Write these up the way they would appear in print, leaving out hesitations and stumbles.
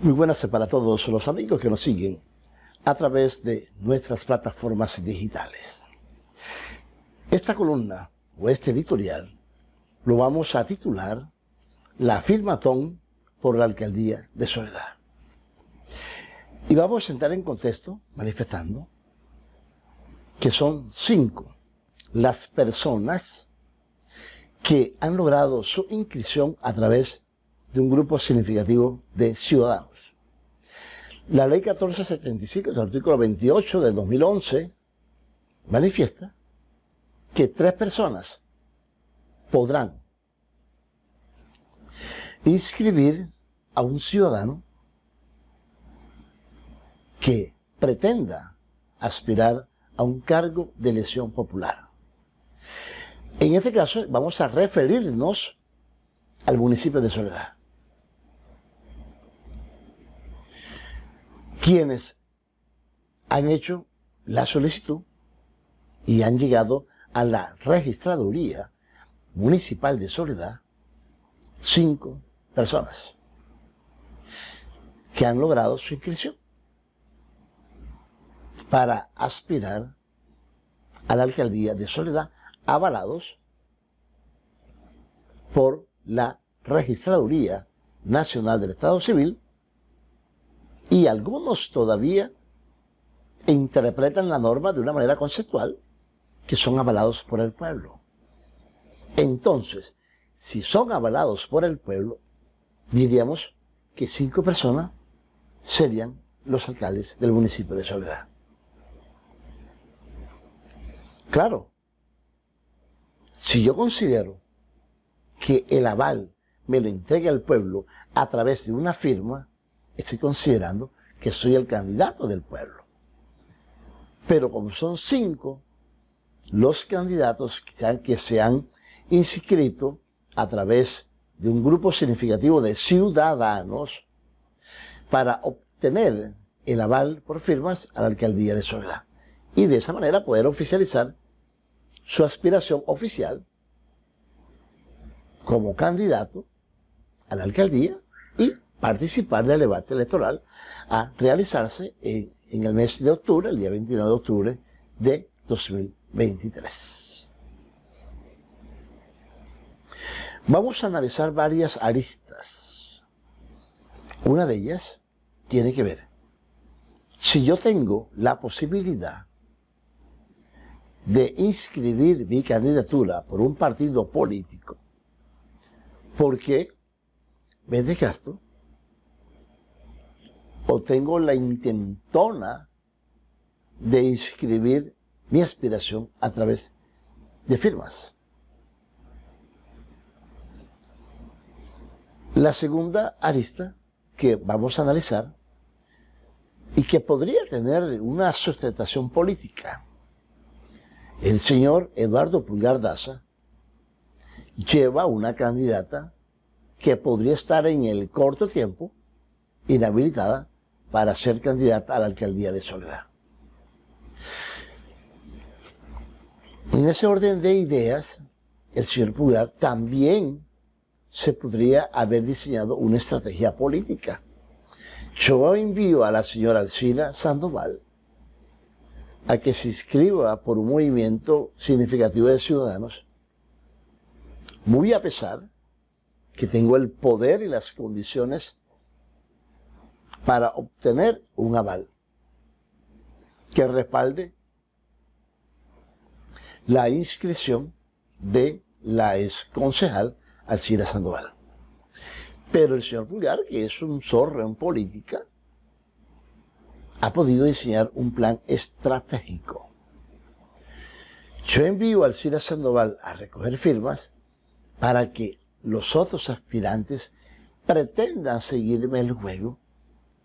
Muy buenas para todos los amigos que nos siguen a través de nuestras plataformas digitales. Esta columna o este editorial lo vamos a titular La Firmatón por la Alcaldía de Soledad. Y vamos a entrar en contexto manifestando que son 5 las personas que han logrado su inscripción a través de un grupo significativo de ciudadanos. La ley 1475, el artículo 28 del 2011, manifiesta que 3 personas podrán inscribir a un ciudadano que pretenda aspirar a un cargo de elección popular. En este caso vamos a referirnos al municipio de Soledad. Quienes han hecho la solicitud y han llegado a la registraduría municipal de Soledad, 5 personas que han logrado su inscripción para aspirar a la alcaldía de Soledad, avalados por la Registraduría Nacional del Estado Civil, y algunos todavía interpretan la norma de una manera conceptual, que son avalados por el pueblo. Entonces, si son avalados por el pueblo, diríamos que 5 personas serían los alcaldes del municipio de Soledad. Claro, si yo considero que el aval me lo entrega el pueblo a través de una firma, estoy considerando que soy el candidato del pueblo. Pero como son 5 los candidatos que se han inscrito a través de un grupo significativo de ciudadanos para obtener el aval por firmas a la alcaldía de Soledad, y de esa manera poder oficializar su aspiración oficial como candidato a la alcaldía y participar del debate electoral a realizarse en el mes de octubre, el día 29 de octubre de 2023. Vamos a analizar varias aristas. Una de ellas tiene que ver, si yo tengo la posibilidad de inscribir mi candidatura por un partido político, ¿por qué me desgasto o tengo la intentona de inscribir mi aspiración a través de firmas? La segunda arista que vamos a analizar y que podría tener una sustentación política: el señor Eduardo Pulgar Daza lleva una candidata que podría estar en el corto tiempo inhabilitada para ser candidata a la alcaldía de Soledad. En ese orden de ideas, el señor Pulgar también se podría haber diseñado una estrategia política. Yo envío a la señora Alcira Sandoval a que se inscriba por un movimiento significativo de ciudadanos, muy a pesar que tengo el poder y las condiciones para obtener un aval que respalde la inscripción de la exconcejal Alcira Sandoval. Pero el señor Pulgar, que es un zorro en política, ha podido diseñar un plan estratégico. Yo envío a Alcira Sandoval a recoger firmas para que los otros aspirantes pretendan seguirme el juego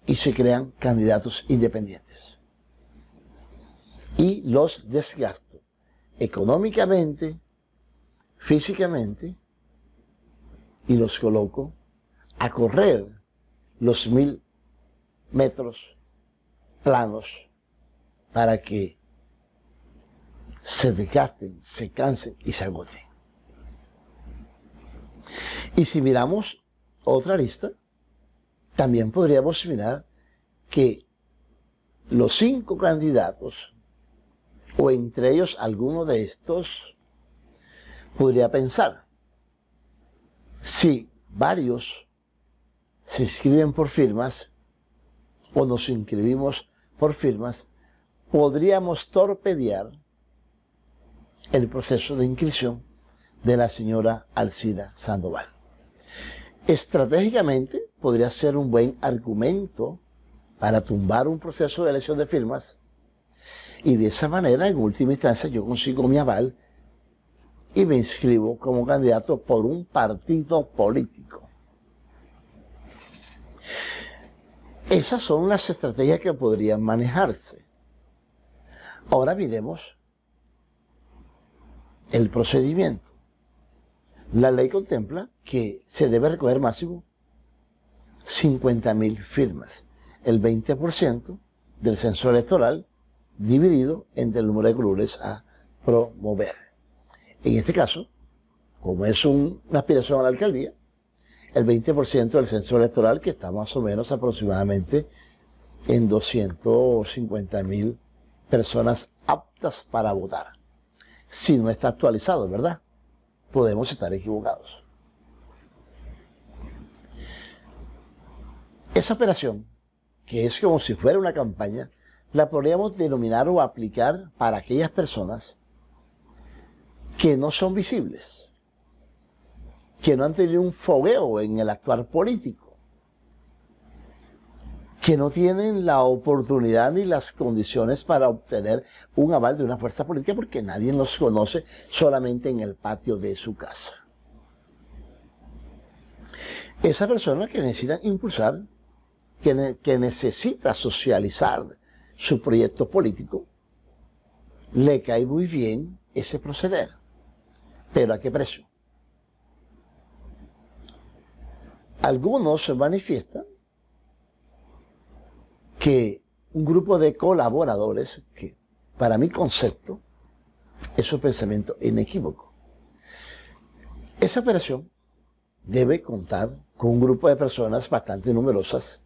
y se crean candidatos independientes. Y los desgasto económicamente, físicamente, y los coloco a correr los 1000 metros planos para que se desgasten, se cansen y se agoten. Y si miramos otra lista, También podríamos mirar que los 5 candidatos, o entre ellos alguno de estos, podría pensar, si varios se inscriben por firmas o nos inscribimos por firmas, podríamos torpedear el proceso de inscripción de la señora Alcida Sandoval. Estratégicamente podría ser un buen argumento para tumbar un proceso de elección de firmas, y de esa manera, en última instancia, yo consigo mi aval y me inscribo como candidato por un partido político. Esas son las estrategias que podrían manejarse. Ahora miremos el procedimiento. La ley contempla que se debe recoger máximo 50.000 firmas, el 20% del censo electoral dividido entre el número de curules a promover. En este caso, como es una aspiración a la alcaldía, el 20% del censo electoral, que está más o menos aproximadamente en 250.000 personas aptas para votar. Si no está actualizado, ¿verdad? Podemos estar equivocados. Esa operación, que es como si fuera una campaña, la podríamos denominar o aplicar para aquellas personas que no son visibles, que no han tenido un fogueo en el actuar político, que no tienen la oportunidad ni las condiciones para obtener un aval de una fuerza política porque nadie los conoce, solamente en el patio de su casa. Esa persona que necesita impulsar, que necesita socializar su proyecto político, le cae muy bien ese proceder. ¿Pero a qué precio? Algunos se manifiestan que un grupo de colaboradores, que para mi concepto es un pensamiento inequívoco, esa operación debe contar con un grupo de personas bastante numerosas,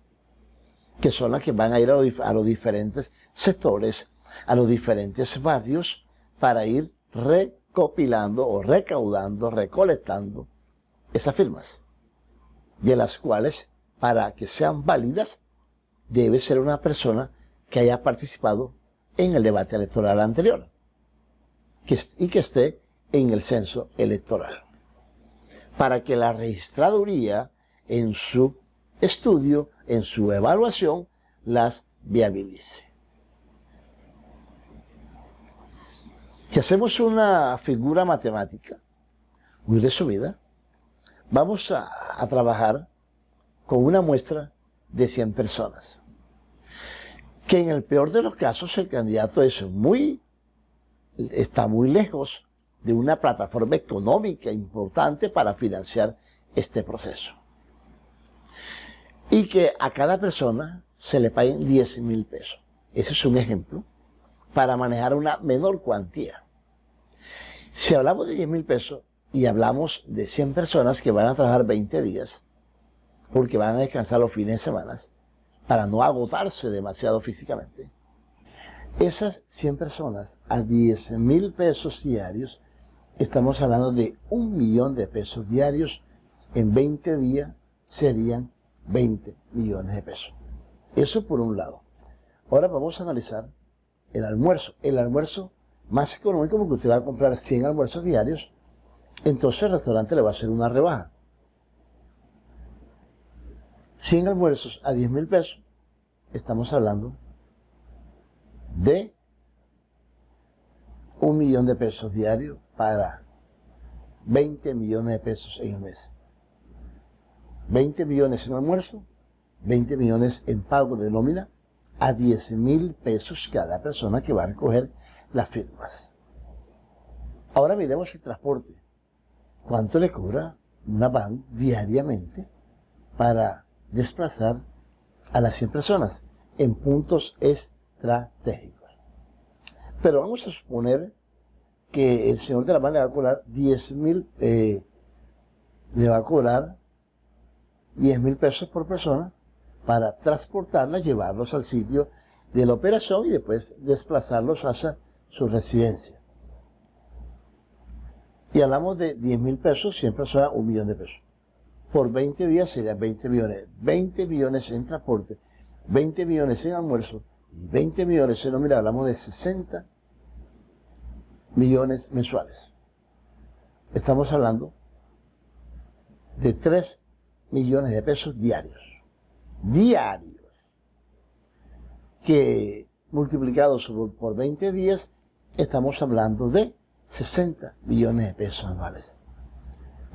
que son las que van a ir a los diferentes sectores, a los diferentes barrios, para ir recopilando o recaudando, recolectando esas firmas, de las cuales, para que sean válidas, debe ser una persona que haya participado en el debate electoral anterior y que esté en el censo electoral, para que la registraduría en su estudio, en su evaluación, las viabilice. Si hacemos una figura matemática muy resumida, vamos a trabajar con una muestra de 100 personas, que en el peor de los casos el candidato está muy lejos de una plataforma económica importante para financiar este proceso, y que a cada persona se le paguen 10.000 pesos. Ese es un ejemplo para manejar una menor cuantía. Si hablamos de 10.000 pesos y hablamos de 100 personas que van a trabajar 20 días, porque van a descansar los fines de semana, para no agotarse demasiado físicamente, esas 100 personas a 10.000 pesos diarios, estamos hablando de 1.000.000 de pesos diarios. En 20 días serían 20 millones de pesos. Eso por un lado. Ahora vamos a analizar el almuerzo. El almuerzo más económico, porque usted va a comprar 100 almuerzos diarios, entonces el restaurante le va a hacer una rebaja. 100 almuerzos a 10.000 pesos, estamos hablando de 1.000.000 de pesos diarios para 20 millones de pesos en el mes. 20 millones en almuerzo, 20 millones en pago de nómina, a 10.000 pesos cada persona que va a recoger las firmas. Ahora miremos el transporte. ¿Cuánto le cobra una van diariamente para desplazar a las 100 personas en puntos estratégicos? Pero vamos a suponer que el señor de la van le va a cobrar 10.000 pesos por persona para transportarlas, llevarlos al sitio de la operación y después desplazarlos hacia su residencia. Y hablamos de 10.000 pesos, siempre será 1.000.000 de pesos. Por 20 días serían 20 millones. 20 millones en transporte, 20 millones en almuerzo y 20 millones en nómina. Hablamos de 60 millones mensuales. Estamos hablando de 3 millones de pesos diarios. Diarios. Que multiplicados por 20 días, estamos hablando de 60 millones de pesos anuales.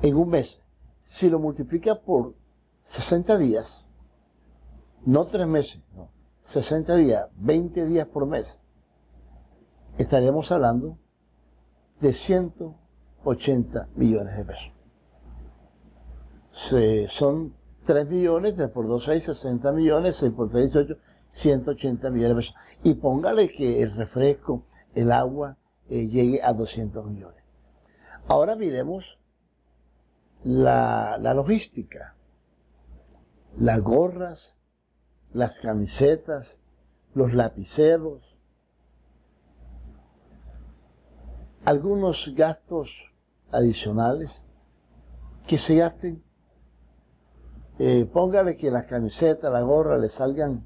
En un mes, si lo multiplica por 60 días, no 3 meses, no, 60 días, 20 días por mes, estaríamos hablando de 180 millones de pesos. Son 3 millones, 3 por 2, 6, 60 millones, 6 por 3, 18, 180 millones de pesos. Y póngale que el refresco, el agua, llegue a 200 millones. Ahora miremos la logística. Las gorras, las camisetas, los lapiceros, algunos gastos adicionales que se gasten. Póngale que las camisetas, la gorra le salgan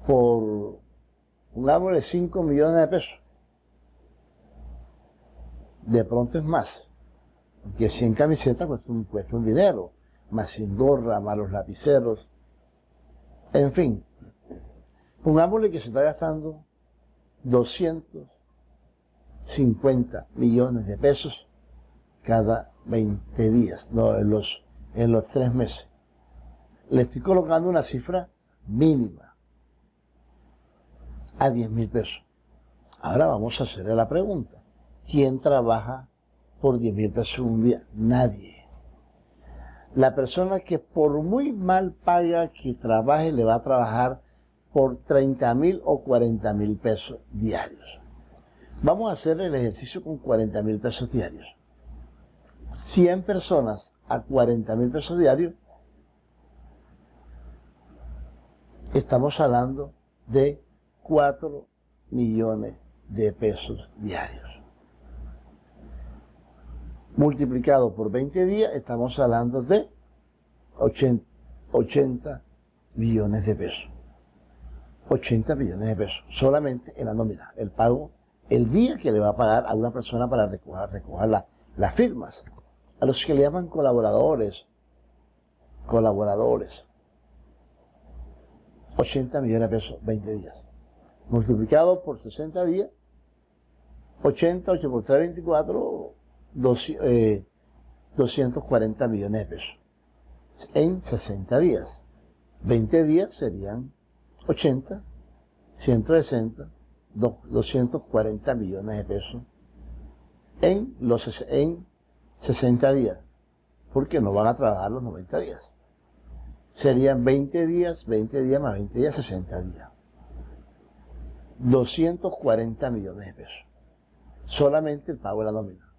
por, pongámosle 5 millones de pesos. De pronto es más, porque 100 camisetas cuesta un dinero, más 100 gorras, más los lapiceros, en fin. Pongámosle que se está gastando 250 millones de pesos cada 20 días, no, en los 3 meses. Le estoy colocando una cifra mínima a 10.000 pesos. Ahora vamos a hacerle la pregunta. ¿Quién trabaja por 10.000 pesos un día? Nadie. La persona que por muy mal paga que trabaje, le va a trabajar por 30.000 o 40.000 pesos diarios. Vamos a hacer el ejercicio con 40.000 pesos diarios. 100 personas a 40.000 pesos diarios, estamos hablando de 4 millones de pesos diarios. Multiplicado por 20 días, estamos hablando de 80 millones de pesos. 80 millones de pesos, solamente en la nómina, el pago, el día que le va a pagar a una persona para recoger las firmas. A los que le llaman colaboradores. 80 millones de pesos, 20 días. Multiplicado por 60 días, 80, 8 por 3, 24, 240 millones de pesos. En 60 días. 20 días serían 80, 160, 240 millones de pesos en 60 días, porque no van a trabajar los 90 días. Serían 20 días más 20 días, 60 días. 240 millones de pesos. Solamente el pago de la nómina.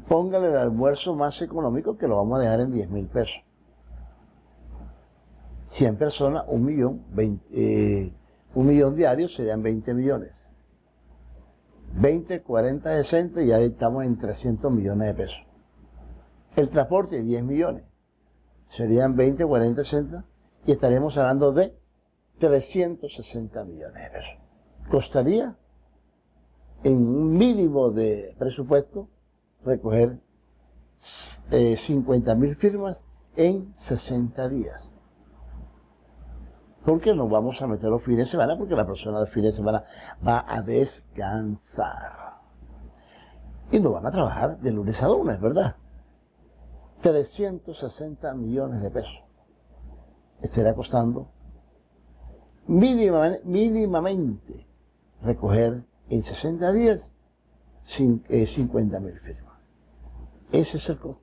Póngale el almuerzo más económico, que lo vamos a dejar en 10.000 pesos. 100 personas, 1 millón, 1 millón diarios serían 20 millones. 20, 40, 60, y ya estamos en 300 millones de pesos. El transporte, 10 millones. Serían 20, 40, 60, y estaríamos hablando de 360 millones de pesos. Costaría, en un mínimo de presupuesto, recoger 50.000 firmas en 60 días. Porque nos vamos a meter los fines de semana, porque la persona de fines de semana va a descansar. Y no van a trabajar de lunes a lunes, ¿verdad? 360 millones de pesos. Estará costando mínimamente recoger en 60 días 50.000 firmas. Ese es el costo.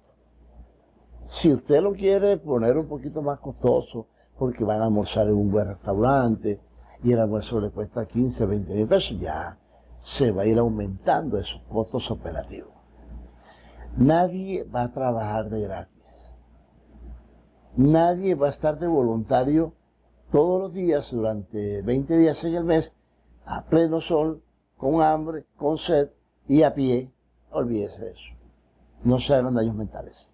Si usted lo quiere poner un poquito más costoso, porque van a almorzar en un buen restaurante y el almuerzo le cuesta 15, 20.000 pesos, ya se va a ir aumentando esos costos operativos. Nadie va a trabajar de gratis. Nadie va a estar de voluntario todos los días, durante 20 días en el mes, a pleno sol, con hambre, con sed y a pie. Olvídese de eso. No se hagan daños mentales.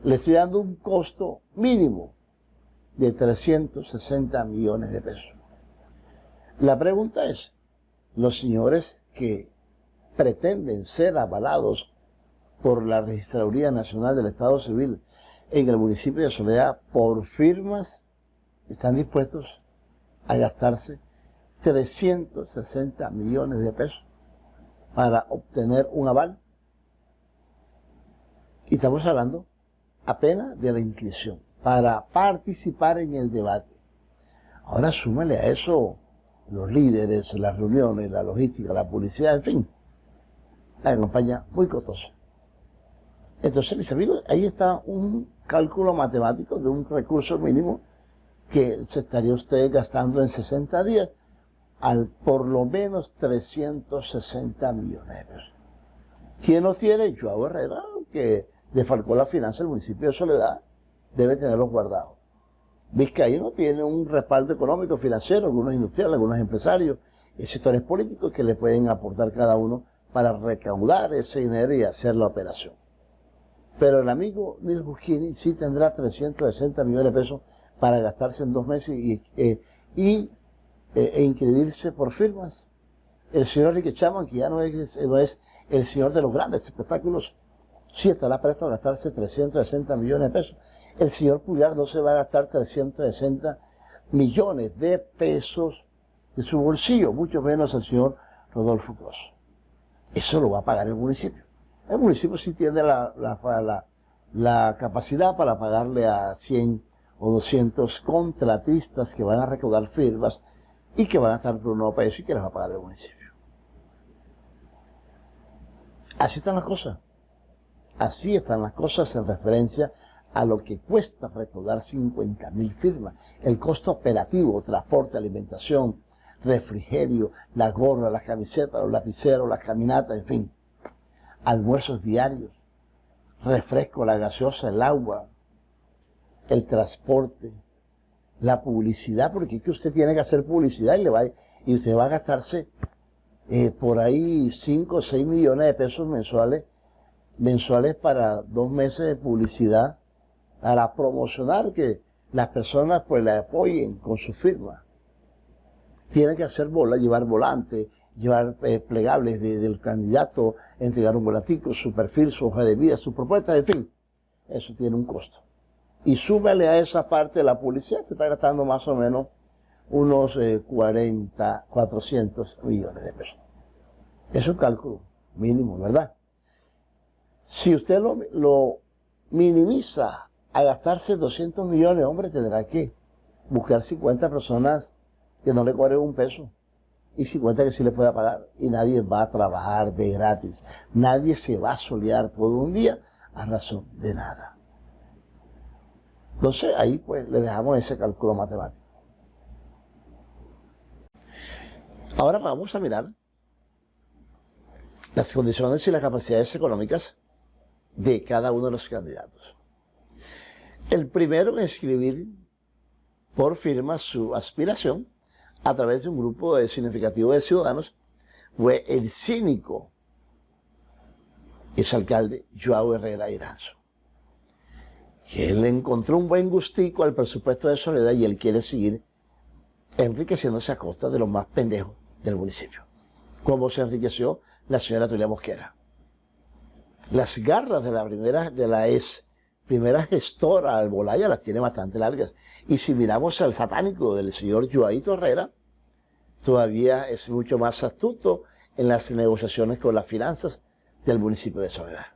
Le estoy dando un costo mínimo de 360 millones de pesos. La pregunta es, los señores que pretenden ser avalados por la Registraduría Nacional del Estado Civil en el municipio de Soledad por firmas, están dispuestos a gastarse 360 millones de pesos para obtener un aval. Y estamos hablando apenas de la inscripción, para participar en el debate. Ahora súmele a eso los líderes, las reuniones, la logística, la publicidad, en fin. La campaña muy costosa. Entonces, mis amigos, ahí está un cálculo matemático de un recurso mínimo que se estaría usted gastando en 60 días al por lo menos 360 millones de pesos. ¿Quién los tiene? Joao Herrera, que defalcó la finanza del municipio de Soledad, debe tenerlos guardados. Vizcaíno tiene un respaldo económico, financiero, algunos industriales, algunos empresarios y sectores políticos que le pueden aportar cada uno para recaudar ese dinero y hacer la operación. Pero el amigo Nils Busquini sí tendrá 360 millones de pesos para gastarse en 2 meses e inscribirse por firmas. El señor Enrique Chapman, que ya no es el señor de los grandes espectáculos, sí estará presto a gastarse 360 millones de pesos. El señor Puyar no se va a gastar 360 millones de pesos de su bolsillo, mucho menos el señor Rodolfo Cross. Eso lo va a pagar el municipio. El municipio sí tiene la capacidad para pagarle a 100 o 200 contratistas que van a recaudar firmas y que van a estar por un nuevo peso y que les va a pagar el municipio. Así están las cosas. Así están las cosas en referencia a lo que cuesta recaudar 50.000 firmas. El costo operativo, transporte, alimentación, refrigerio, las gorras, las camisetas, los lapiceros, las caminatas, en fin. Almuerzos diarios, refresco, la gaseosa, el agua, el transporte, la publicidad, porque es que usted tiene que hacer publicidad y usted va a gastarse por ahí 5 o 6 millones de pesos mensuales para 2 meses de publicidad, para promocionar que las personas pues la apoyen con su firma. Tiene que hacer llevar volantes, llevar plegables del candidato, entregar un volantico, su perfil, su hoja de vida, su propuesta, en fin. Eso tiene un costo. Y súmale a esa parte de la publicidad, se está gastando más o menos unos 400 millones de pesos. Es un cálculo mínimo, ¿verdad? Si usted lo minimiza a gastarse 200 millones, hombre, tendrá que buscar 50 personas que no le cobren un peso y 50 que sí le pueda pagar. Y nadie va a trabajar de gratis. Nadie se va a solear todo un día a razón de nada. Entonces ahí pues le dejamos ese cálculo matemático. Ahora vamos a mirar las condiciones y las capacidades económicas de cada uno de los candidatos. El primero en escribir por firma su aspiración a través de un grupo significativo de ciudadanos fue el cínico exalcalde Joao Herrera Iranzo, que él encontró un buen gustico al presupuesto de Soledad y él quiere seguir enriqueciéndose a costa de los más pendejos del municipio, como se enriqueció la señora Tulia Mosquera. Las garras de la primera gestora Albolaya las tiene bastante largas. Y si miramos al satánico del señor Joaito Herrera, todavía es mucho más astuto en las negociaciones con las finanzas del municipio de Soledad.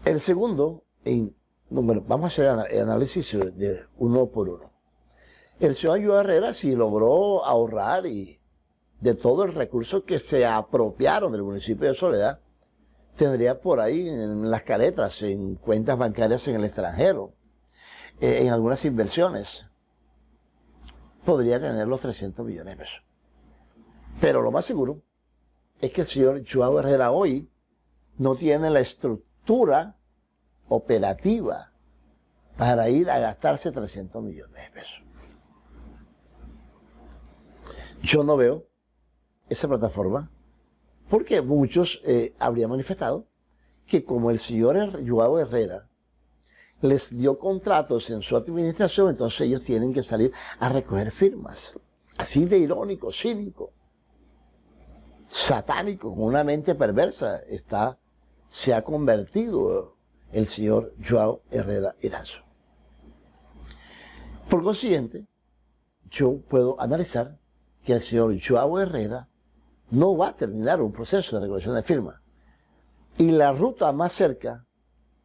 El segundo, bueno, vamos a hacer el análisis de uno por uno. El señor Joao Herrera sí logró ahorrar y de todo el recurso que se apropiaron del municipio de Soledad, tendría por ahí en las caletas, en cuentas bancarias en el extranjero, en algunas inversiones, podría tener los 300 millones de pesos. Pero lo más seguro es que el señor Joao Herrera hoy no tiene la estructura operativa para ir a gastarse 300 millones de pesos. Yo no veo esa plataforma porque muchos habrían manifestado que como el señor Joao Herrera les dio contratos en su administración, entonces ellos tienen que salir a recoger firmas. Así de irónico, cínico, satánico, con una mente perversa se ha convertido el señor Joao Herrera Erazo. Por consiguiente, yo puedo analizar que el señor Joao Herrera no va a terminar un proceso de recolección de firmas. Y la ruta más cerca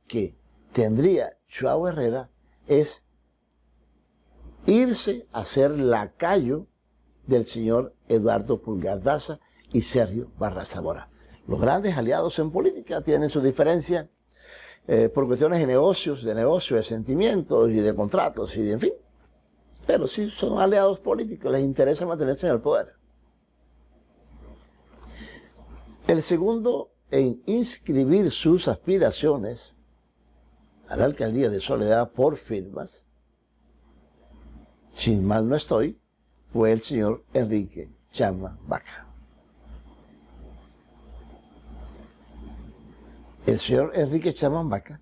que tendría Joao Herrera es irse a ser lacayo del señor Eduardo Pulgar Daza y Sergio Barraza Mora. Los grandes aliados en política tienen sus diferencias por cuestiones de negocios, de sentimientos y de contratos y de en fin. Pero sí son aliados políticos, les interesa mantenerse en el poder. El segundo en inscribir sus aspiraciones a la alcaldía de Soledad por firmas, si mal no estoy, fue el señor Enrique Chama Baca. El señor Enrique Chama Baca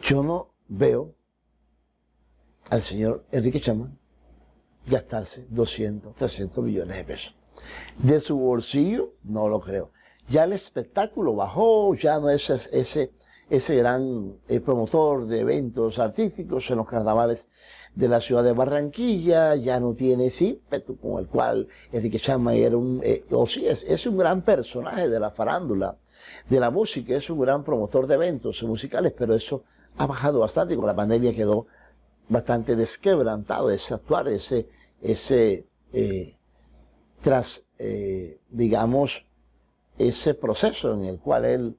yo no veo al señor Enrique Chama gastarse 200, 300 millones de pesos. De su bolsillo, no lo creo. Ya el espectáculo bajó, ya no es ese gran promotor de eventos artísticos en los carnavales de la ciudad de Barranquilla, ya no tiene ese ímpetu con el cual Enrique Chama era es un gran personaje de la farándula, de la música, es un gran promotor de eventos musicales, pero eso ha bajado bastante y con la pandemia quedó bastante desquebrantado ese actuar, digamos, ese proceso en el cual él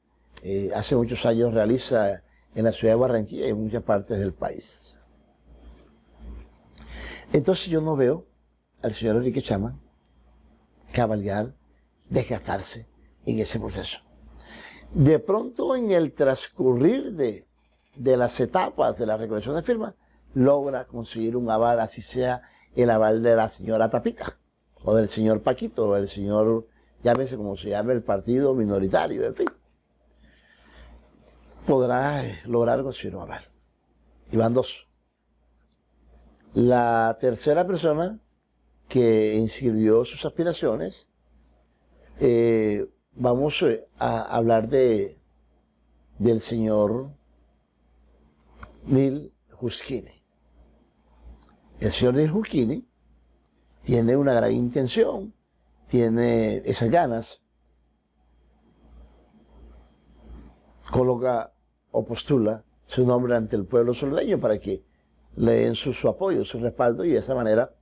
hace muchos años realiza en la ciudad de Barranquilla y en muchas partes del país. Entonces yo no veo al señor Enrique Chama cabalgar, desgastarse en ese proceso. De pronto en el transcurrir de las etapas de la recolección de firmas, logra conseguir un aval, así sea el aval de la señora Tapita, o del señor Paquito, o del señor, llámese como se llame el partido minoritario, en fin. Podrá lograr conseguir un aval. Y van dos. La tercera persona que inscribió sus aspiraciones, vamos a hablar del señor Nil Juschini. El señor Nil Juschini tiene una gran intención, tiene esas ganas, coloca o postula su nombre ante el pueblo soledeño para que le den su apoyo, su respaldo y de esa manera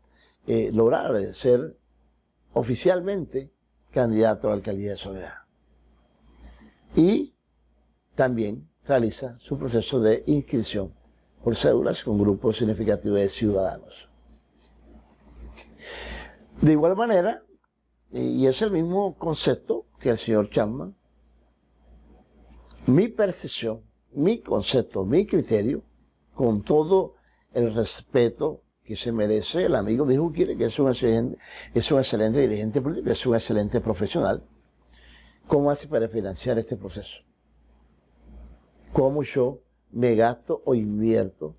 lograr ser oficialmente candidato a la alcaldía de Soledad. Y también realiza su proceso de inscripción por cédulas con grupos significativos de ciudadanos. De igual manera, y es el mismo concepto que el señor Chama, mi percepción, mi concepto, mi criterio, con todo el respeto que se merece el amigo de Juschini, que es un excelente dirigente político, es un excelente profesional, ¿cómo hace para financiar este proceso? ¿Cómo yo me gasto o invierto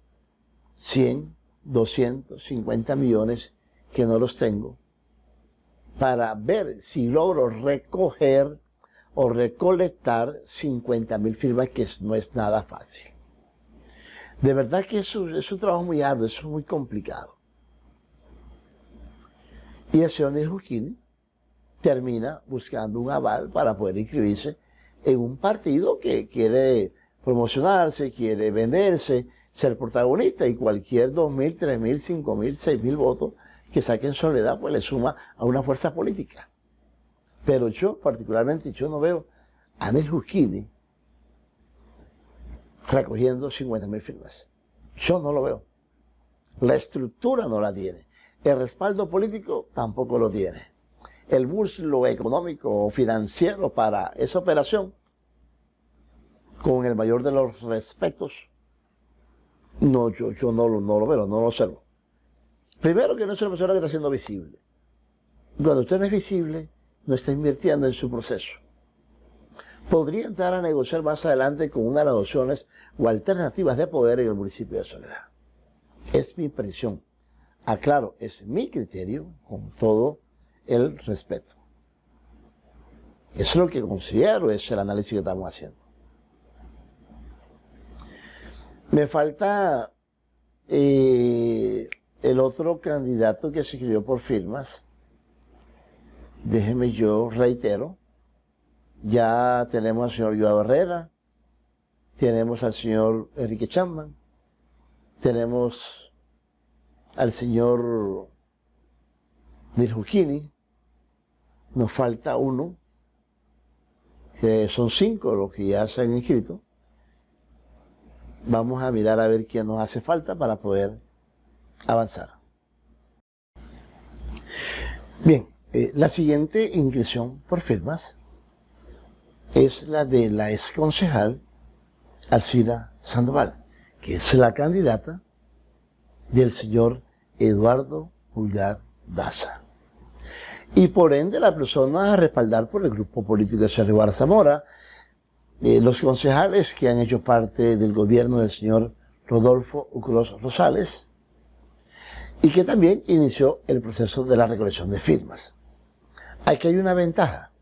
100, 250 millones que no los tengo para ver si logro recoger o recolectar 50.000 firmas, que no es nada fácil? De verdad que es un trabajo muy arduo, es muy complicado. Y el señor Nil Juschini termina buscando un aval para poder inscribirse en un partido que quiere promocionarse, quiere venderse, ser protagonista, y cualquier 2.000, 3.000, 5.000, 6.000 votos que saque en Soledad, pues le suma a una fuerza política. Pero yo, particularmente, yo no veo a Nil Juschini recogiendo 50.000 firmas. Yo no lo veo. La estructura no la tiene. El respaldo político tampoco lo tiene. el muslo económico o financiero para esa operación, con el mayor de los respetos, no, yo no lo veo, no lo observo. Primero, que no es una persona que está siendo visible. Cuando usted no es visible, no está invirtiendo en su proceso. Podría entrar a negociar más adelante con unas opciones o alternativas de poder en el municipio de Soledad. Es mi impresión. Aclaro, es mi criterio con todo el respeto. Eso es lo que considero, es el análisis que estamos haciendo. Me falta el otro candidato que se inscribió por firmas. Déjeme, yo reitero. Ya tenemos al señor Joao Herrera, tenemos al señor Enrique Chapman, tenemos al señor Nirjuquini, nos falta uno, que son 5 los que ya se han inscrito. Vamos a mirar a ver quién nos hace falta para poder avanzar. Bien, la siguiente inscripción por firmas es la de la exconcejal Alcira Sandoval, que es la candidata del señor Eduardo Pulgar Daza. Y por ende la persona a respaldar por el grupo político de Sergio Guevara Zamora, los concejales que han hecho parte del gobierno del señor Rodolfo Ucros Rosales, y que también inició el proceso de la recolección de firmas. Aquí hay una ventaja.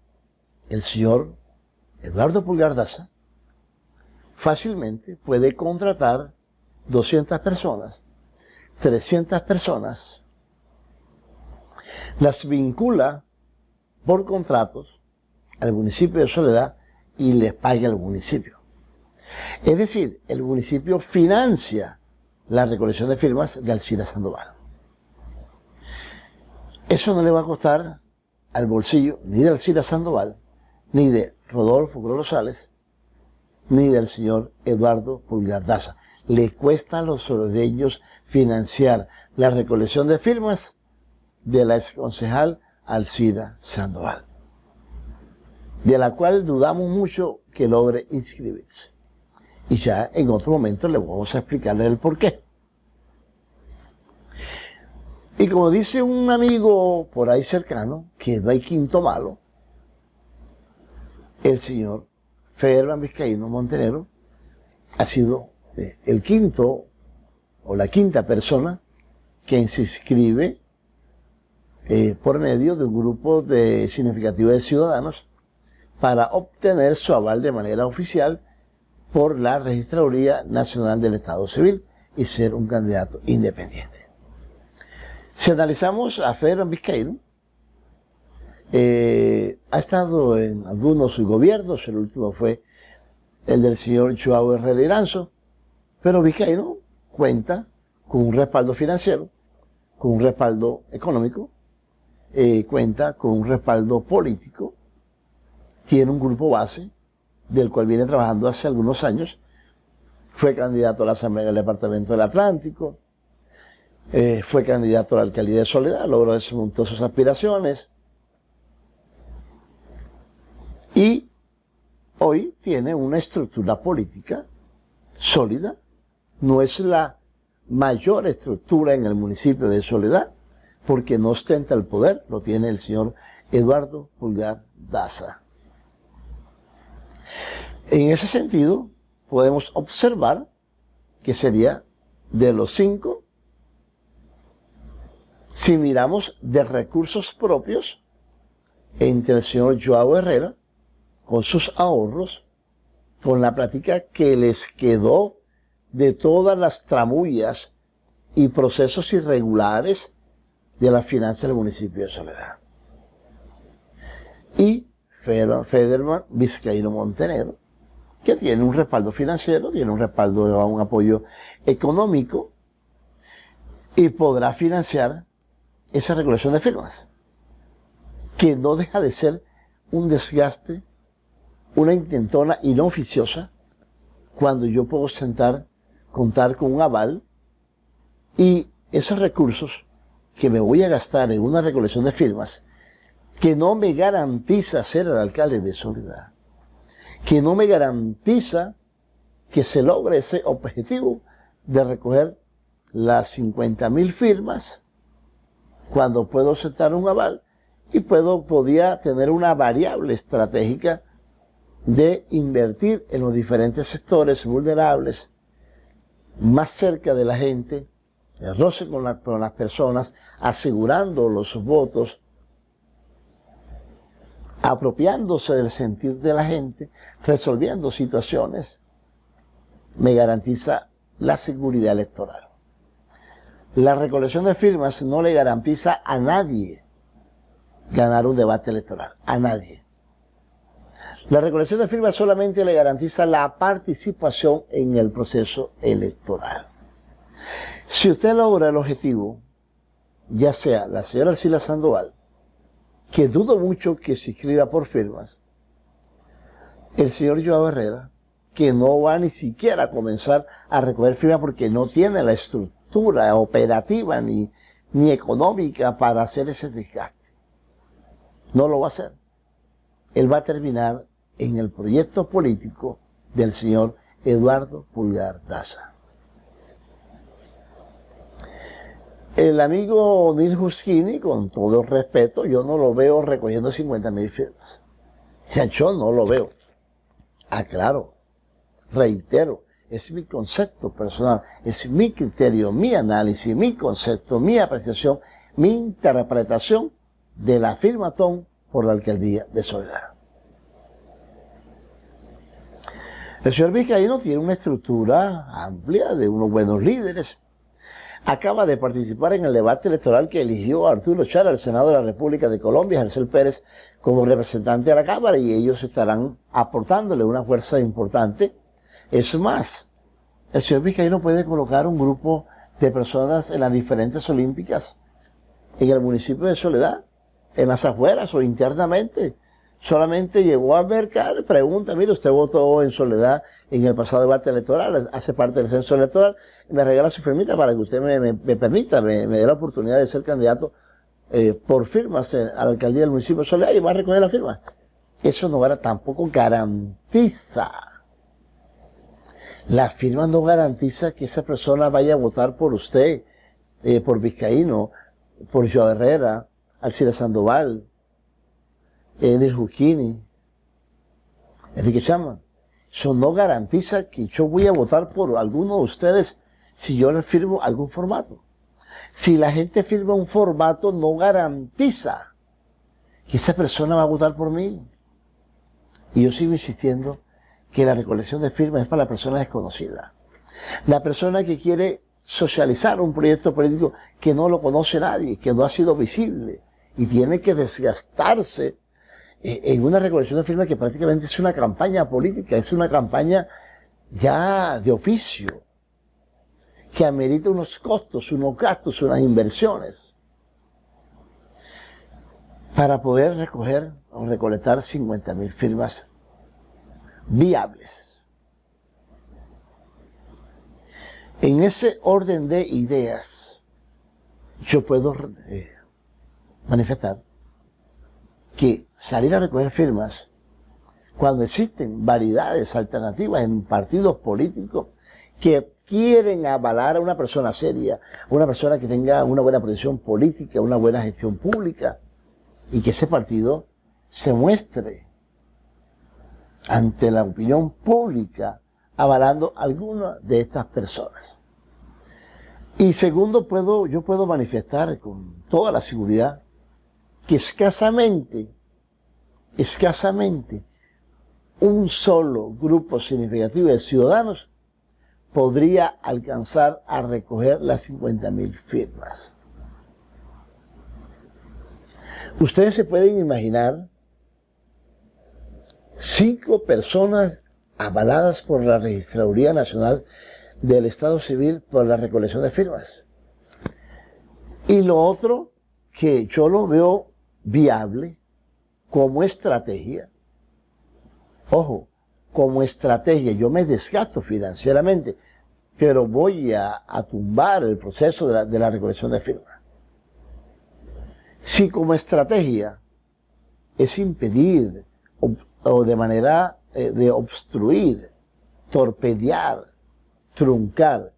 El señor Eduardo Pulgar Daza fácilmente puede contratar 200 personas, 300 personas, las vincula por contratos al municipio de Soledad y les paga al municipio. Es decir, el municipio financia la recolección de firmas de Alcira Sandoval. Eso no le va a costar al bolsillo ni de Alcira Sandoval, ni de Rodolfo Ucros Rosales, ni del señor Eduardo Pulgar Daza. Le cuesta a los soledeños financiar la recolección de firmas de la exconcejal Alcira Sandoval, de la cual dudamos mucho que logre inscribirse. Y ya en otro momento le vamos a explicarle el porqué. Y como dice un amigo por ahí cercano, que no hay quinto malo, el señor Federman Vizcaíno Montenegro ha sido el quinto o la quinta persona que se inscribe por medio de un grupo significativo de ciudadanos para obtener su aval de manera oficial por la Registraduría Nacional del Estado Civil y ser un candidato independiente. Si analizamos a Federman Vizcaíno, ha estado en algunos gobiernos, el último fue el del señor Joao Herrera Iranzo, pero Vizcaíno cuenta con un respaldo financiero, con un respaldo económico, cuenta con un respaldo político, tiene un grupo base del cual viene trabajando hace algunos años, fue candidato a la Asamblea del Departamento del Atlántico, fue candidato a la alcaldía de Soledad, logró desmontar sus aspiraciones, y hoy tiene una estructura política sólida. No es la mayor estructura en el municipio de Soledad, porque no ostenta el poder, lo tiene el señor Eduardo Pulgar Daza. En ese sentido, podemos observar que sería de los 5, si miramos de recursos propios, entre el señor Joao Herrera, con sus ahorros, con la plática que les quedó de todas las tramullas y procesos irregulares de la finanza del municipio de Soledad. Y Federman Vizcaíno Montenegro, que tiene un respaldo financiero, tiene un respaldo, un apoyo económico, y podrá financiar esa recolección de firmas, que no deja de ser un desgaste, una intentona y no oficiosa, cuando yo puedo contar con un aval, y esos recursos que me voy a gastar en una recolección de firmas que no me garantiza ser el alcalde de Soledad, que no me garantiza que se logre ese objetivo de recoger las 50.000 firmas cuando puedo aceptar un aval y podía tener una variable estratégica de invertir en los diferentes sectores vulnerables, más cerca de la gente, el roce con las personas, asegurando los votos, apropiándose del sentir de la gente, resolviendo situaciones, me garantiza la seguridad electoral. La recolección de firmas no le garantiza a nadie ganar un debate electoral, a nadie. La recolección de firmas solamente le garantiza la participación en el proceso electoral. Si usted logra el objetivo, ya sea la señora Arcila Sandoval, que dudo mucho que se inscriba por firmas, el señor Joao Herrera, que no va ni siquiera a comenzar a recoger firmas porque no tiene la estructura operativa ni económica para hacer ese desgaste. No lo va a hacer. Él va a terminar en el proyecto político del señor Eduardo Pulgar Daza. El amigo Neil Huskini, con todo respeto, yo no lo veo recogiendo 50.000 firmas. O sea, yo no lo veo. Aclaro, reitero, es mi concepto personal, es mi criterio, mi análisis, mi concepto, mi apreciación, mi interpretación de la firmatón por la alcaldía de Soledad. El señor Vizcaíno tiene una estructura amplia de unos buenos líderes. Acaba de participar en el debate electoral que eligió a Arturo Char al Senado de la República de Colombia, Arcel Pérez, como representante a la Cámara, y ellos estarán aportándole una fuerza importante. Es más, el señor Vizcaíno puede colocar un grupo de personas en las diferentes olímpicas, en el municipio de Soledad, en las afueras o internamente. Solamente llegó a mercar, pregunta, mire, usted votó en Soledad en el pasado debate electoral, hace parte del censo electoral, me regala su firmita para que usted me permita, me dé la oportunidad de ser candidato por firmas a la alcaldía del municipio de Soledad y va a recoger la firma. Eso tampoco garantiza. La firma no garantiza que esa persona vaya a votar por usted, por Vizcaíno, por Joao Herrera, Arcila Sandoval, Neil Huskini, Enrique Chapman. Eso no garantiza que yo voy a votar por alguno de ustedes si yo le firmo algún formato. Si la gente firma un formato, no garantiza que esa persona va a votar por mí. Y yo sigo insistiendo que la recolección de firmas es para la persona desconocida. La persona que quiere socializar un proyecto político que no lo conoce nadie, que no ha sido visible y tiene que desgastarse en una recolección de firmas que prácticamente es una campaña política, es una campaña ya de oficio, que amerita unos costos, unos gastos, unas inversiones, para poder recoger o recolectar 50.000 firmas viables. En ese orden de ideas, yo puedo manifestar que salir a recoger firmas cuando existen variedades alternativas en partidos políticos que quieren avalar a una persona seria, una persona que tenga una buena posición política, una buena gestión pública, y que ese partido se muestre ante la opinión pública avalando a alguna de estas personas. Y segundo, yo puedo manifestar con toda la seguridad que escasamente un solo grupo significativo de ciudadanos podría alcanzar a recoger las 50.000 firmas. Ustedes se pueden imaginar 5 personas avaladas por la Registraduría Nacional del Estado Civil por la recolección de firmas. Y lo otro, que yo lo veo viable como estrategia. Ojo, como estrategia, yo me desgasto financieramente, pero voy a tumbar el proceso de la recolección de firmas. Si como estrategia es impedir o de manera de obstruir, torpedear, truncar,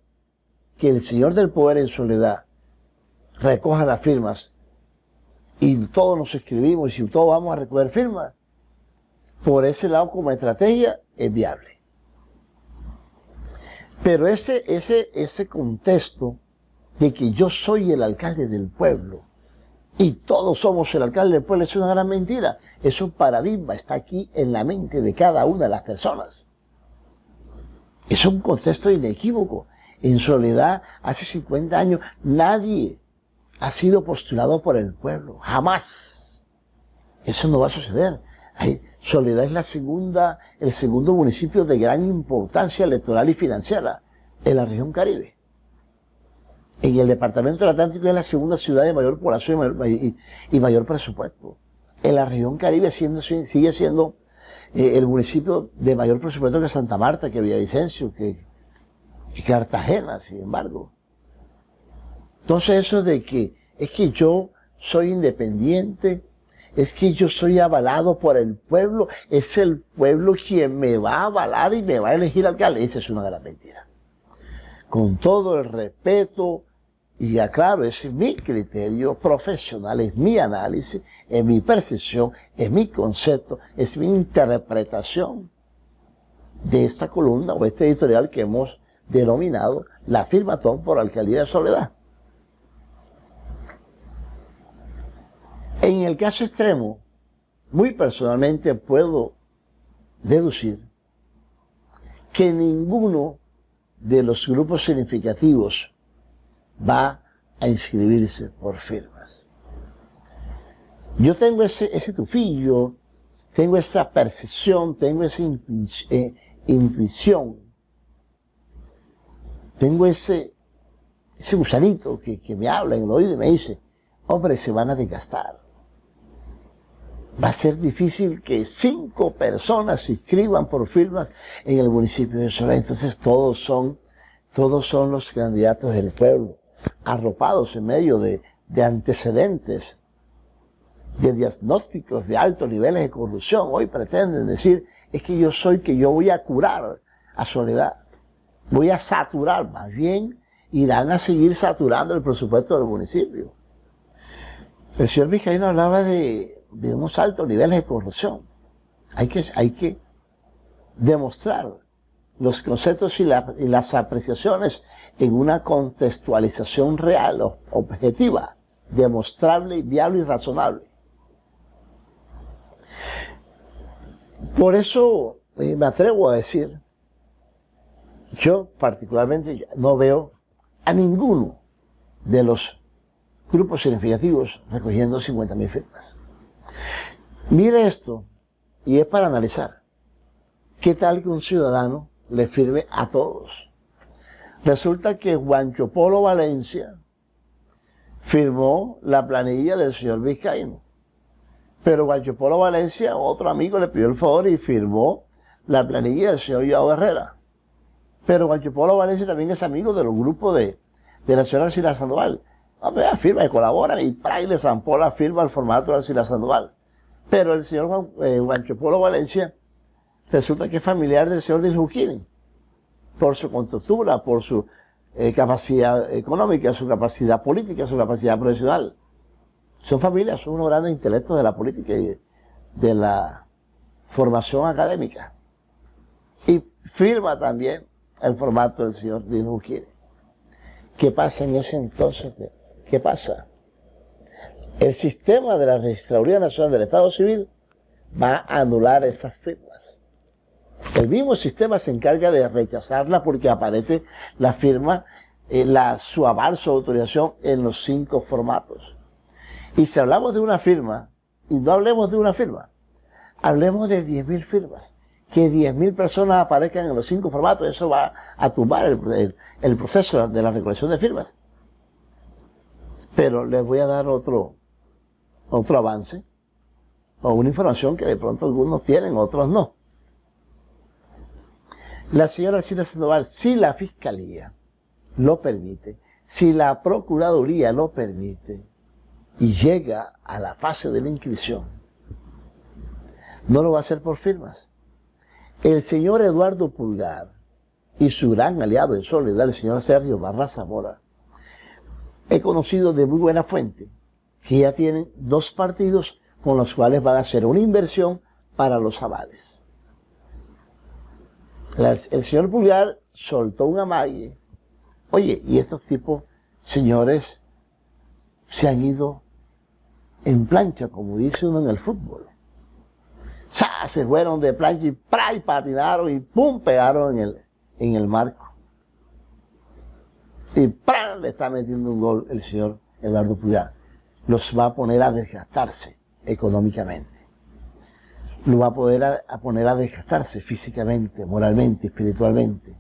que el Señor del poder en soledad recoja las firmas y todos nos escribimos y todos vamos a recoger firmas, por ese lado como estrategia es viable. Pero ese contexto de que yo soy el alcalde del pueblo y todos somos el alcalde del pueblo es una gran mentira. Es un paradigma, está aquí en la mente de cada una de las personas. Es un contexto inequívoco. En soledad, hace 50 años, nadie ha sido postulado por el pueblo. Jamás. Eso no va a suceder. Soledad es el segundo municipio de gran importancia electoral y financiera en la región Caribe. En el departamento del Atlántico es la segunda ciudad de mayor población y mayor presupuesto. En la región Caribe sigue siendo el municipio de mayor presupuesto que Santa Marta, que Villavicencio, que Cartagena, sin embargo. Entonces eso de que es que yo soy independiente, es que yo soy avalado por el pueblo, es el pueblo quien me va a avalar y me va a elegir alcalde. Esa es una de las mentiras. Con todo el respeto, y aclaro, ese es mi criterio profesional, es mi análisis, es mi percepción, es mi concepto, es mi interpretación de esta columna o este editorial que hemos denominado La Firmatón por Alcaldía de Soledad. En el caso extremo, muy personalmente puedo deducir que ninguno de los grupos significativos va a inscribirse por firmas. Yo tengo ese tufillo, tengo esa percepción, tengo esa intuición, tengo ese gusanito que me habla en el oído y me dice, hombre, se van a desgastar. Va a ser difícil que 5 personas se inscriban por firmas en el municipio de Soledad. Entonces todos son los candidatos del pueblo, arropados en medio de antecedentes, de diagnósticos de altos niveles de corrupción. Hoy pretenden decir, es que yo voy a curar a Soledad, voy a saturar, más bien irán a seguir saturando el presupuesto del municipio. El señor Vizcaíno hablaba de unos altos niveles de corrupción. Hay que demostrar los conceptos y las apreciaciones en una contextualización real, objetiva, demostrable, viable y razonable. Por eso me atrevo a decir, yo particularmente no veo a ninguno de los grupos significativos recogiendo 50.000 firmas. Mire esto, y es para analizar. ¿Qué tal que un ciudadano le firme a todos? Resulta que Juancho Polo Valencia firmó la planilla del señor Vizcaíno. Pero Juancho Polo Valencia, otro amigo, le pidió el favor y firmó la planilla del señor Joao Herrera. Pero Juancho Polo Valencia también es amigo de los grupos de la señora Alcila Sandoval. Firma y colabora y le zampó la firma al formato de Alcila Sandoval. Pero el señor Juancho Polo Valencia resulta que es familiar del señor Diljuquini, por su contextura, por su capacidad económica, su capacidad política, su capacidad profesional. Son familias, son unos grandes intelectos de la política y de la formación académica. Y firma también el formato del señor Diljuquini. ¿Qué pasa en ese entonces? ¿Qué pasa? El sistema de la Registraduría Nacional del Estado Civil va a anular esas firmas. El mismo sistema se encarga de rechazarla porque aparece la firma, su aval, su autorización en los 5 formatos. Y si hablamos de una firma, y no hablemos de una firma, hablemos de 10.000 firmas. Que 10.000 personas aparezcan en los 5 formatos, eso va a tumbar el proceso de la recolección de firmas. Pero les voy a dar otro avance, o una información que de pronto algunos tienen, otros no. La señora Alcila Sandoval, si la Fiscalía lo permite, si la Procuraduría lo permite, y llega a la fase de la inscripción, No lo va a hacer por firmas. El señor Eduardo Pulgar y su gran aliado en Soledad, el señor Sergio Barra Zamora, he conocido de muy buena fuente que ya tienen 2 partidos con los cuales van a hacer una inversión para los avales. El señor Pulgar soltó un amague. Oye, y estos tipos, señores, se han ido en plancha, como dice uno en el fútbol. ¡Sa! Se fueron de plancha y patinaron y ¡pum! Pegaron en el marco. Y ¡pram! Le está metiendo un gol el señor Eduardo Pulgar. Los va a poner a desgastarse económicamente. Lo va a poner a desgastarse físicamente, moralmente, espiritualmente.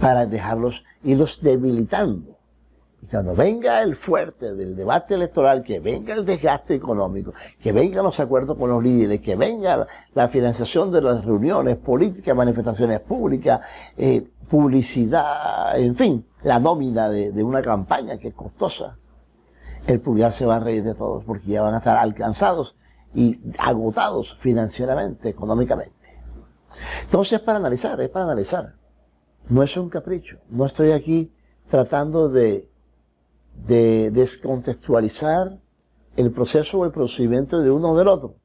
Para dejarlos, irlos debilitando. Y cuando venga el fuerte del debate electoral, que venga el desgaste económico, que vengan los acuerdos con los líderes, que venga la financiación de las reuniones políticas, manifestaciones públicas, publicidad, en fin, la nómina de una campaña que es costosa, el Pulgar se va a reír de todos porque ya van a estar alcanzados y agotados financieramente, económicamente. Entonces es para analizar. No es un capricho. No estoy aquí tratando de descontextualizar el proceso o el procedimiento de uno o del otro.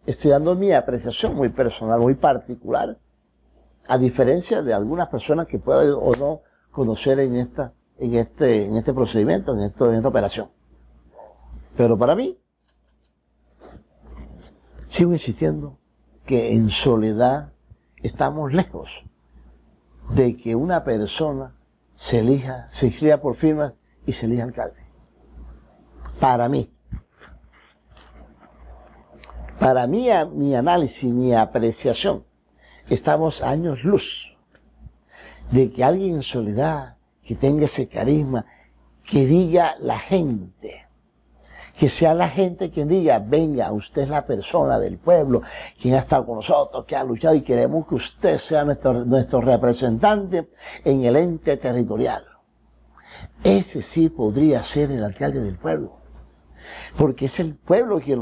Estoy dando mi apreciación muy personal, muy particular, a diferencia de algunas personas que puedan o no conocer en este procedimiento, en esta operación. Pero para mí, sigo insistiendo que en Soledad estamos lejos de que una persona se inscriba por firmas y se elija alcalde. Para mí, mi análisis, mi apreciación, estamos a años luz de que alguien en Soledad que tenga ese carisma, que diga la gente, que sea la gente quien diga, venga, usted es la persona del pueblo, quien ha estado con nosotros, que ha luchado y queremos que usted sea nuestro representante en el ente territorial. Ese sí podría ser el alcalde del pueblo, porque es el pueblo quien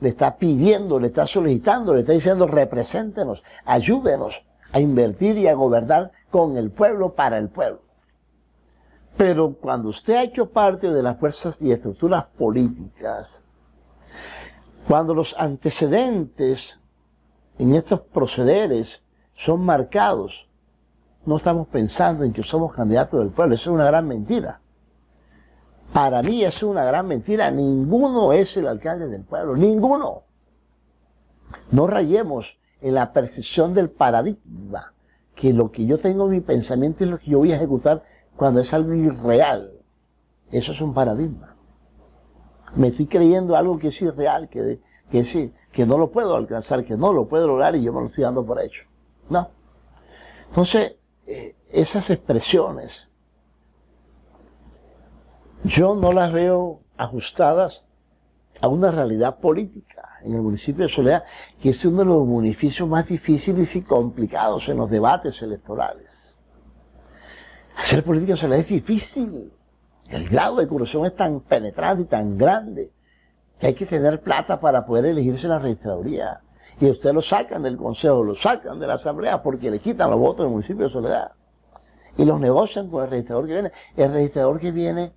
le está pidiendo, le está solicitando, le está diciendo, represéntenos, ayúdenos a invertir y a gobernar con el pueblo, para el pueblo. Pero cuando usted ha hecho parte de las fuerzas y estructuras políticas, cuando los antecedentes en estos procederes son marcados, no estamos pensando en que somos candidatos del pueblo. Eso es una gran mentira. Para mí es una gran mentira. Ninguno es el alcalde del pueblo. Ninguno. No rayemos en la percepción del paradigma, que lo que yo tengo en mi pensamiento es lo que yo voy a ejecutar cuando es algo irreal. Eso es un paradigma. Me estoy creyendo algo que es irreal, que no lo puedo alcanzar, que no lo puedo lograr y yo me lo estoy dando por hecho. No. Entonces, esas expresiones, yo no las veo ajustadas a una realidad política en el municipio de Soledad, que es uno de los municipios más difíciles y complicados en los debates electorales. Hacer política en Soledad es difícil. El grado de corrupción es tan penetrante y tan grande que hay que tener plata para poder elegirse en la registraduría. Y a usted lo sacan del consejo, lo sacan de la asamblea porque le quitan los votos del municipio de Soledad. Y los negocian con el registrador que viene. El registrador que viene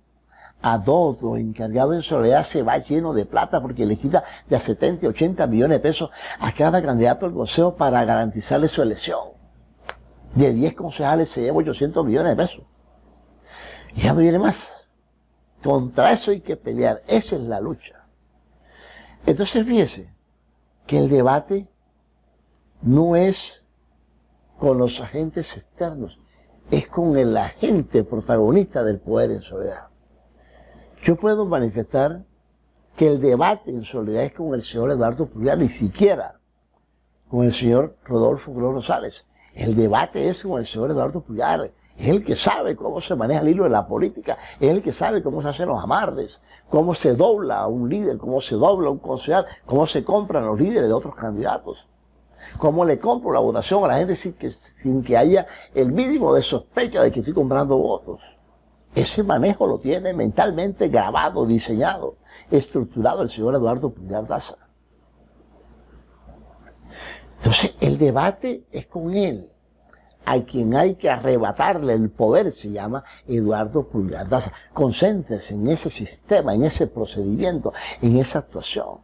a todo, encargado en Soledad, se va lleno de plata porque le quita de a 70, 80 millones de pesos a cada candidato al consejo para garantizarle su elección. De 10 concejales se lleva 800 millones de pesos. Y ya no viene más. Contra eso hay que pelear. Esa es la lucha. Entonces fíjese que el debate no es con los agentes externos, es con el agente protagonista del poder en Soledad. Yo puedo manifestar que el debate en Soledad es con el señor Eduardo Pulgar, ni siquiera con el señor Rodolfo Cruz Rosales. El debate es con el señor Eduardo Pulgar. Es el que sabe cómo se maneja el hilo de la política, es el que sabe cómo se hacen los amarres, cómo se dobla a un líder, cómo se dobla a un concejal, cómo se compran los líderes de otros candidatos, cómo le compro la votación a la gente sin que haya el mínimo de sospecha de que estoy comprando votos. Ese manejo lo tiene mentalmente grabado, diseñado, estructurado el señor Eduardo Pulgar Daza. Entonces, el debate es con él. A quien hay que arrebatarle el poder se llama Eduardo Pulgar Daza. Concéntrese en ese sistema, en ese procedimiento, en esa actuación.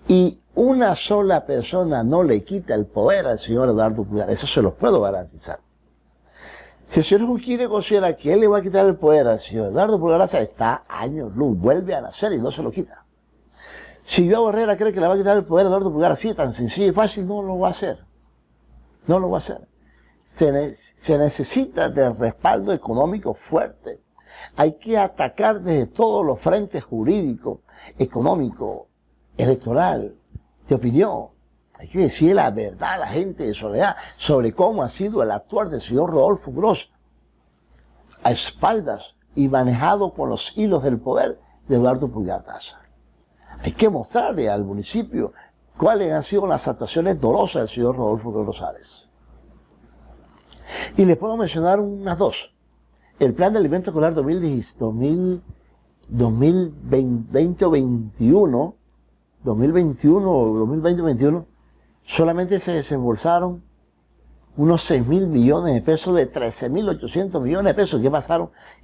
Y una sola persona no le quita el poder al señor Eduardo Pulgar. Eso se lo puedo garantizar. Si el señor Junquillo considera que él le va a quitar el poder al señor Eduardo Pulgar Daza, está años luz, vuelve a nacer y no se lo quita. Si Joao Herrera cree que le va a quitar el poder a Eduardo Pulgar así, tan sencillo y fácil, no lo va a hacer. No lo va a hacer. Se necesita de respaldo económico fuerte. Hay que atacar desde todos los frentes jurídico, económico, electoral, de opinión. Hay que decir la verdad a la gente de Soledad sobre cómo ha sido el actuar del señor Rodolfo Gross a espaldas y manejado con los hilos del poder de Eduardo Pulgar Daza. Hay que mostrarle al municipio cuáles han sido las actuaciones dolorosas del señor Rodolfo Gross Rosales. Y les puedo mencionar unas dos. El plan de alimento escolar 2020 o 2021, 2021, solamente se desembolsaron unos 6.000 millones de pesos de 13.800 millones de pesos.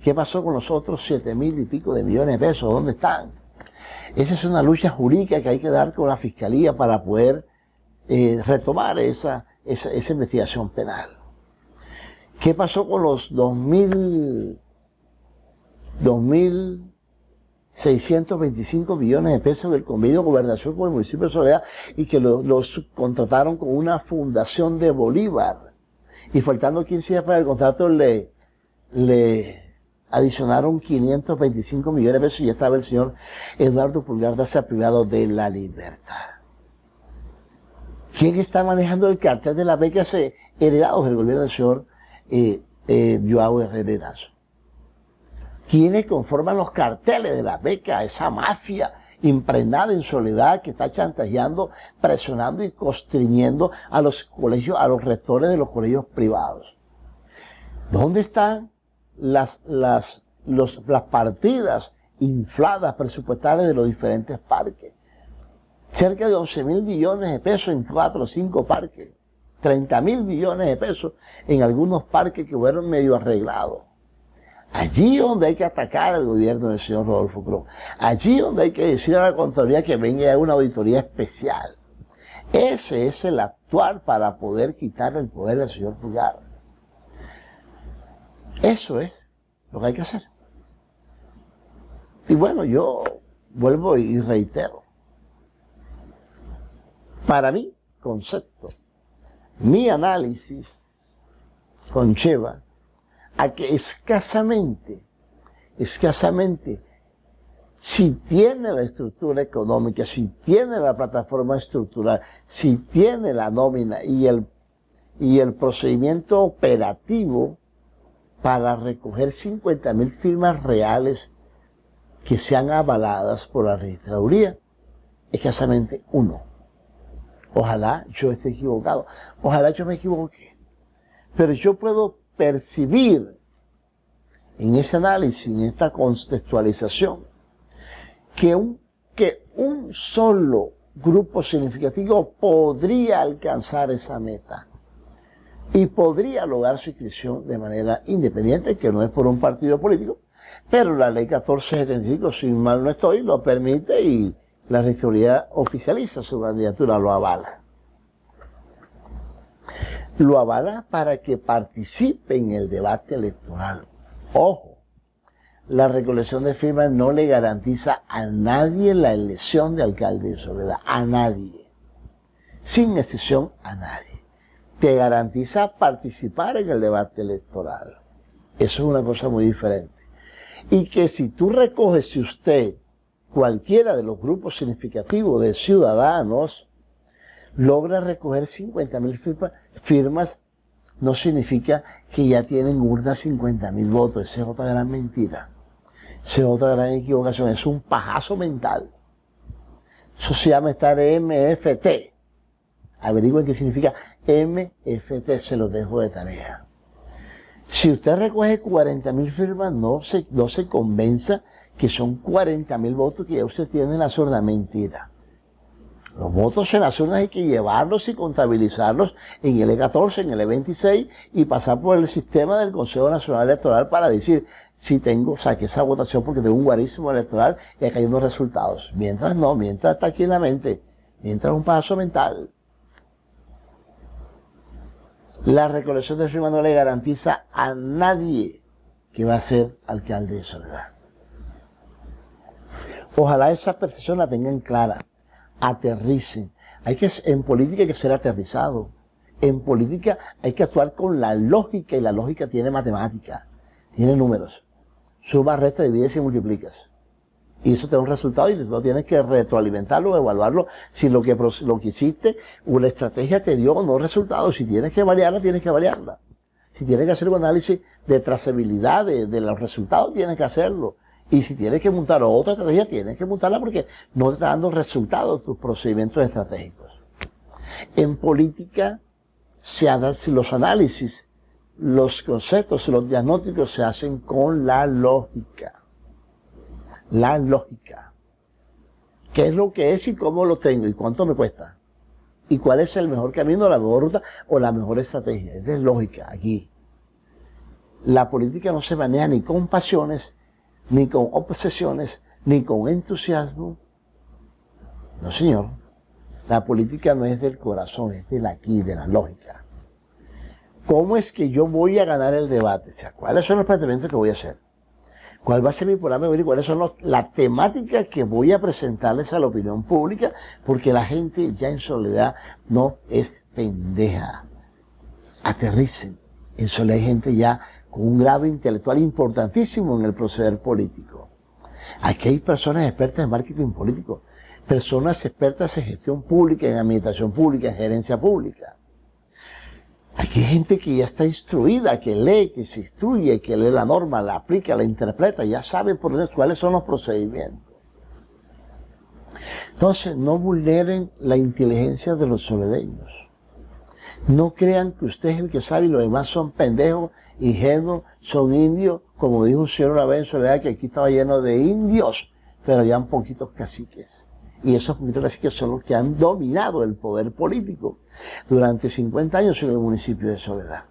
¿Qué pasó con los otros 7.000 y pico de millones de pesos? ¿Dónde están? Esa es una lucha jurídica que hay que dar con la Fiscalía para poder retomar esa investigación penal. ¿Qué pasó con los 2.625 millones de pesos del convenio de gobernación con el municipio de Soledad y que los contrataron con una fundación de Bolívar? Y faltando 15 días para el contrato le adicionaron 525 millones de pesos y ya estaba el señor Eduardo Pulgar Daza privado de la libertad. ¿Quién está manejando el cartel de las becas heredados del gobierno del señor Joao Herrera? ¿Quiénes conforman los carteles de las becas? Esa mafia impregnada en Soledad que está chantajeando, presionando y constriñendo a los colegios, a los rectores de los colegios privados. ¿Dónde están las partidas infladas presupuestarias de los diferentes parques? Cerca de 11.000 millones de pesos en 4 o 5 parques. 30.000 millones de pesos en algunos parques que fueron medio arreglados. Allí donde hay que atacar al gobierno del señor Rodolfo Gross. Allí donde hay que decir a la Contraloría que venga a una auditoría especial. Ese es el actuar para poder quitar el poder al señor Pulgar. Eso es lo que hay que hacer. Y bueno, yo vuelvo y reitero. Para mí, concepto, mi análisis conlleva a que escasamente, si tiene la estructura económica, si tiene la plataforma estructural, si tiene la nómina y el procedimiento operativo para recoger 50.000 firmas reales que sean avaladas por la registraduría, escasamente uno. Ojalá yo esté equivocado, ojalá yo me equivoque, pero yo puedo percibir en ese análisis, en esta contextualización, que un solo grupo significativo podría alcanzar esa meta y podría lograr su inscripción de manera independiente, que no es por un partido político, pero la ley 1475, si mal no estoy, lo permite y la registraduría oficializa su candidatura, lo avala. Lo avala para que participe en el debate electoral. Ojo, la recolección de firmas no le garantiza a nadie la elección de alcalde de Soledad, a nadie, sin excepción a nadie. Te garantiza participar en el debate electoral. Eso es una cosa muy diferente. Y que si tú recoges, si usted, cualquiera de los grupos significativos de ciudadanos, logra recoger 50.000 firmas, no significa que ya tienen urnas 50.000 votos. Esa es otra gran mentira. Esa es otra gran equivocación. Es un pajazo mental. Eso se llama estar MFT. Averigüen qué significa MFT, se los dejo de tarea. Si usted recoge 40.000 firmas, no se convenza que son 40.000 votos que ya usted tiene en las urnas. Mentira. Los votos en las urnas hay que llevarlos y contabilizarlos en el E14, en el E26 y pasar por el sistema del Consejo Nacional Electoral para decir si saqué esa votación porque tengo un guarísimo electoral y acá hay unos resultados. Mientras no, mientras está aquí en la mente, mientras un paso mental. La recolección de firmas no le garantiza a nadie que va a ser alcalde de Soledad. Ojalá esa percepción la tengan clara. Aterricen. En política hay que ser aterrizado. En política hay que actuar con la lógica y la lógica tiene matemática, tiene números. Suma, resta, divides y multiplicas. Y eso te da un resultado y no tienes que retroalimentarlo, evaluarlo si lo que hiciste o la estrategia te dio o no resultados. Si tienes que variarla, tienes que variarla. Si tienes que hacer un análisis de trazabilidad de los resultados, tienes que hacerlo. Y si tienes que montar otra estrategia, tienes que montarla porque no te está dando resultados tus procedimientos estratégicos. En política, los análisis, los conceptos, los diagnósticos se hacen con la lógica. La lógica. ¿Qué es lo que es y cómo lo tengo y cuánto me cuesta? ¿Y cuál es el mejor camino, la mejor ruta o la mejor estrategia? Es lógica aquí. La política no se maneja ni con pasiones, ni con obsesiones, ni con entusiasmo. No, señor. La política no es del corazón, es del aquí, de la lógica. ¿Cómo es que yo voy a ganar el debate? O sea, ¿cuáles son los planteamientos que voy a hacer? ¿Cuál va a ser mi programa y cuáles son las temáticas que voy a presentarles a la opinión pública? Porque la gente ya en Soledad no es pendeja. Aterricen. En Soledad hay gente ya con un grado intelectual importantísimo en el proceder político. Aquí hay personas expertas en marketing político, personas expertas en gestión pública, en administración pública, en gerencia pública. Aquí hay gente que ya está instruida, que lee, que se instruye, que lee la norma, la aplica, la interpreta, ya sabe cuáles son los procedimientos. Entonces, no vulneren la inteligencia de los soledeños. No crean que usted es el que sabe y los demás son pendejos, ingenuos, son indios, como dijo un señor una vez en Soledad, que aquí estaba lleno de indios, pero había poquitos caciques. Y esos poquitos caciques son los que han dominado el poder político durante 50 años en el municipio de Soledad.